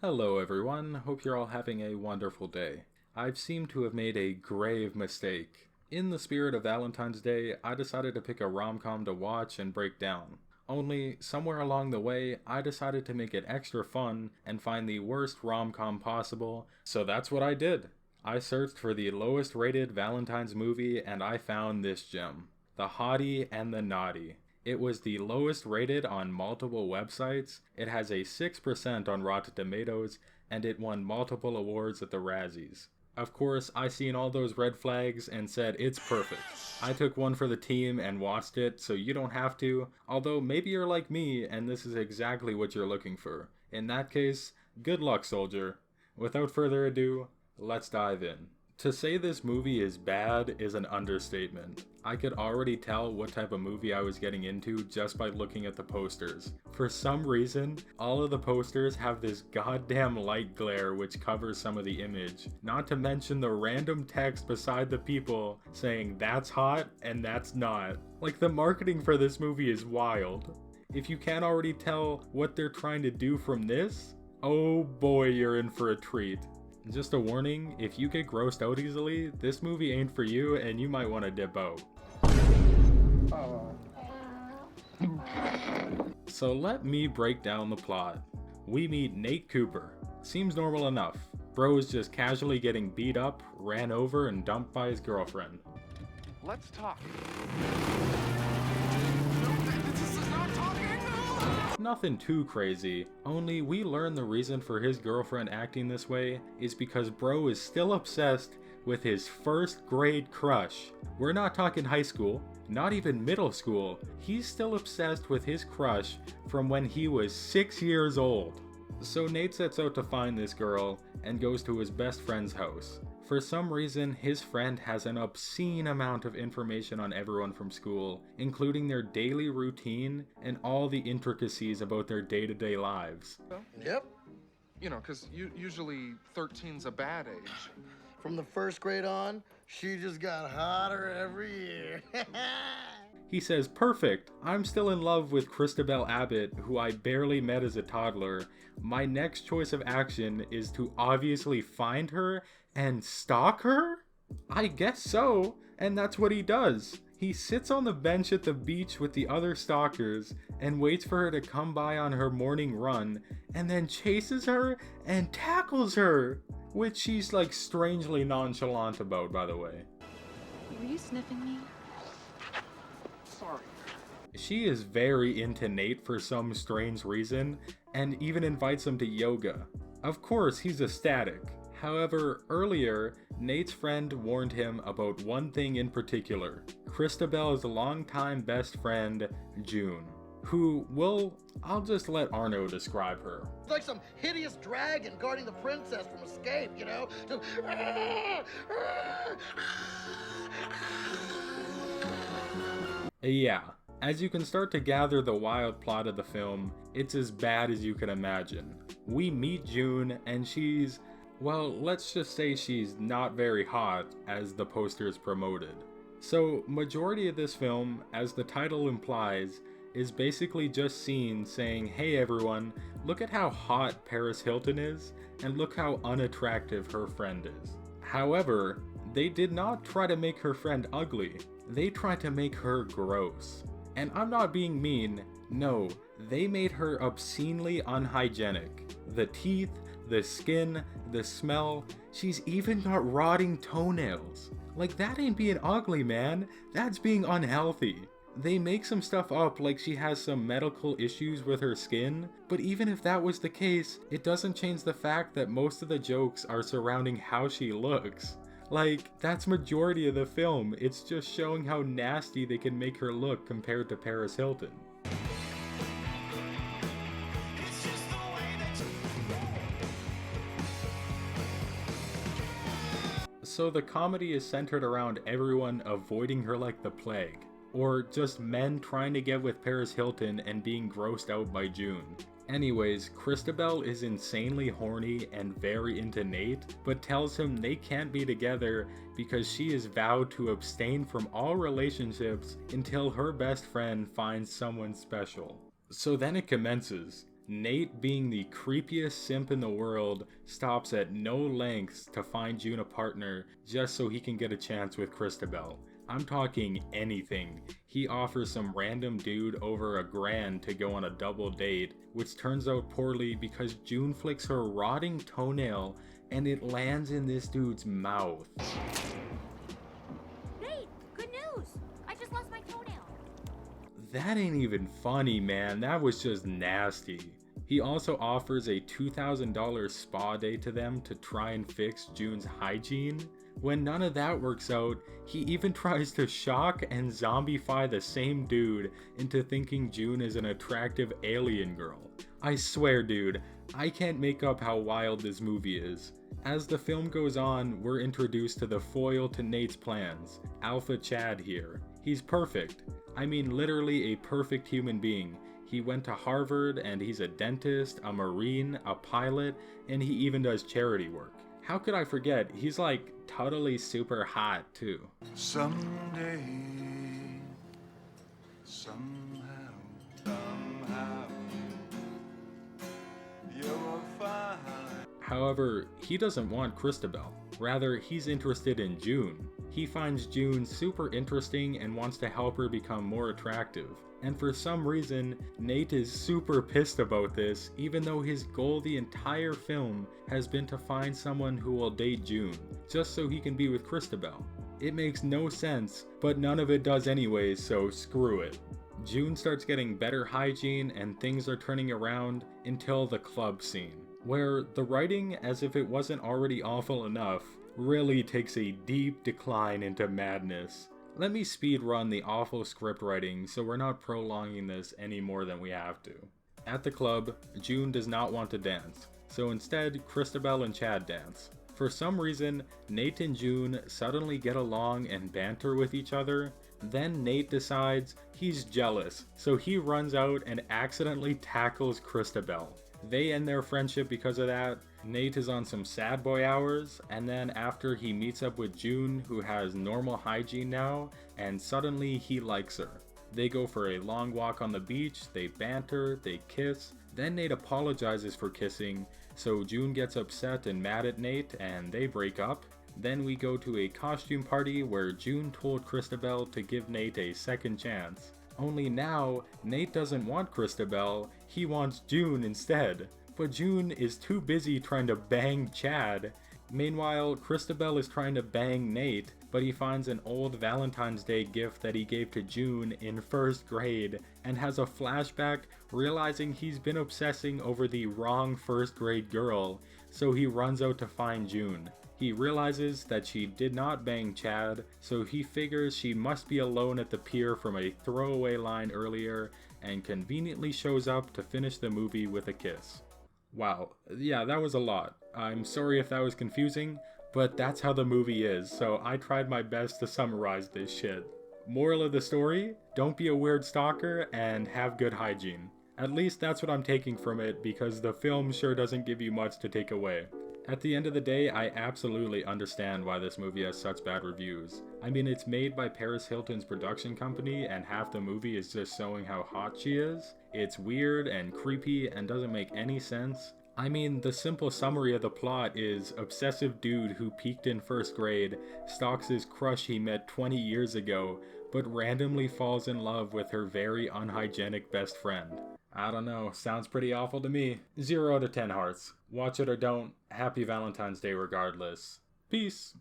Hello everyone, hope you're all having a wonderful day. I've seemed to have made a grave mistake. In the spirit of Valentine's Day, I decided to pick a rom-com to watch and break down. Only, somewhere along the way, I decided to make it extra fun and find the worst rom-com possible, so that's what I did. I searched for the lowest rated Valentine's movie and I found this gem. The Hottie and the Nottie. It was the lowest rated on multiple websites, it has a 6% on Rotten Tomatoes, and it won multiple awards at the Razzies. Of course, I seen all those red flags and said it's perfect. I took one for the team and watched it, so you don't have to, although maybe you're like me and this is exactly what you're looking for. In that case, good luck, soldier. Without further ado, let's dive in. To say this movie is bad is an understatement. I could already tell what type of movie I was getting into just by looking at the posters. For some reason, all of the posters have this goddamn light glare which covers some of the image. Not to mention the random text beside the people saying that's hot and that's not. Like, the marketing for this movie is wild. If you can't already tell what they're trying to do from this, oh boy, you're in for a treat. Just a warning, if you get grossed out easily, this movie ain't for you and you might want to dip out. So let me break down the plot. We meet Nate Cooper. Seems normal enough. Bro is just casually getting beat up, ran over, and dumped by his girlfriend. Let's talk. Nothing too crazy, only we learn the reason for his girlfriend acting this way is because bro is still obsessed with his first grade crush. We're not talking high school, not even middle school, he's still obsessed with his crush from when he was 6 years old. So Nate sets out to find this girl and goes to his best friend's house. For some reason, his friend has an obscene amount of information on everyone from school, including their daily routine and all the intricacies about their day-to-day lives. Yep. You know, because usually 13's a bad age. From the first grade on, she just got hotter every year. He says, perfect, I'm still in love with Christabel Abbott, who I barely met as a toddler. My next choice of action is to obviously find her and stalk her? I guess so, and that's what he does. He sits on the bench at the beach with the other stalkers and waits for her to come by on her morning run, and then chases her and tackles her, which she's like strangely nonchalant about, by the way. Were you sniffing me? Sorry. She is very into Nate for some strange reason, and even invites him to yoga. Of course, he's ecstatic. However, earlier, Nate's friend warned him about one thing in particular. Christabel's longtime best friend, June, who, well, I'll just let Arno describe her. It's like some hideous dragon guarding the princess from escape, you know? Just... Yeah, as you can start to gather the wild plot of the film, it's as bad as you can imagine. We meet June, and she's, well, let's just say she's not very hot, as the posters promoted. So, majority of this film, as the title implies, is basically just scenes saying, hey everyone, look at how hot Paris Hilton is, and look how unattractive her friend is. However, they did not try to make her friend ugly, they tried to make her gross. And I'm not being mean, no, they made her obscenely unhygienic. The teeth, the skin, the smell, she's even got rotting toenails. Like, that ain't being ugly, man, that's being unhealthy. They make some stuff up like she has some medical issues with her skin, but even if that was the case, it doesn't change the fact that most of the jokes are surrounding how she looks. Like, that's majority of the film, it's just showing how nasty they can make her look compared to Paris Hilton. So the comedy is centered around everyone avoiding her like the plague, or just men trying to get with Paris Hilton and being grossed out by June. Anyways, Christabel is insanely horny and very into Nate, but tells him they can't be together because she is vowed to abstain from all relationships until her best friend finds someone special. So then it commences. Nate, being the creepiest simp in the world, stops at no lengths to find June a partner just so he can get a chance with Christabel. I'm talking anything. He offers some random dude over $1,000 to go on a double date, which turns out poorly because June flicks her rotting toenail and it lands in this dude's mouth. Nate, good news! I just lost my toenail. That ain't even funny, man. That was just nasty. He also offers a $2,000 spa day to them to try and fix June's hygiene. When none of that works out, he even tries to shock and zombify the same dude into thinking June is an attractive alien girl. I swear, dude, I can't make up how wild this movie is. As the film goes on, we're introduced to the foil to Nate's plans, Alpha Chad here. He's perfect. I mean, literally a perfect human being. He went to Harvard and he's a dentist, a marine, a pilot, and he even does charity work. How could I forget? He's like totally super hot too. Someday, somehow, you'll find. However, he doesn't want Christabel. Rather, he's interested in June. He finds June super interesting and wants to help her become more attractive. And for some reason, Nate is super pissed about this, even though his goal the entire film has been to find someone who will date June, just so he can be with Christabel. It makes no sense, but none of it does anyways, so screw it. June starts getting better hygiene and things are turning around until the club scene, where the writing, as if it wasn't already awful enough, really takes a deep decline into madness. Let me speed run the awful script writing so we're not prolonging this any more than we have to. At the club, June does not want to dance, so instead Christabel and Chad dance. For some reason, Nate and June suddenly get along and banter with each other. Then Nate decides he's jealous, so he runs out and accidentally tackles Christabel. They end their friendship because of that. Nate is on some sad boy hours, and then after he meets up with June, who has normal hygiene now, and suddenly he likes her. They go for a long walk on the beach, they banter, they kiss, then Nate apologizes for kissing, so June gets upset and mad at Nate, and they break up. Then we go to a costume party where June told Christabel to give Nate a second chance. Only now, Nate doesn't want Christabel, he wants June instead. But June is too busy trying to bang Chad. Meanwhile, Christabel is trying to bang Nate, but he finds an old Valentine's Day gift that he gave to June in first grade, and has a flashback realizing he's been obsessing over the wrong first grade girl, so he runs out to find June. He realizes that she did not bang Chad, so he figures she must be alone at the pier from a throwaway line earlier, and conveniently shows up to finish the movie with a kiss. Wow, yeah, that was a lot. I'm sorry if that was confusing, but that's how the movie is, so I tried my best to summarize this shit. Moral of the story? Don't be a weird stalker and have good hygiene. At least that's what I'm taking from it, because the film sure doesn't give you much to take away. At the end of the day, I absolutely understand why this movie has such bad reviews. I mean, it's made by Paris Hilton's production company, and half the movie is just showing how hot she is. It's weird and creepy and doesn't make any sense. I mean, the simple summary of the plot is obsessive dude who peaked in first grade, stalks his crush he met 20 years ago, but randomly falls in love with her very unhygienic best friend. I don't know, sounds pretty awful to me. 0 out of 10 hearts. Watch it or don't. Happy Valentine's Day regardless. Peace.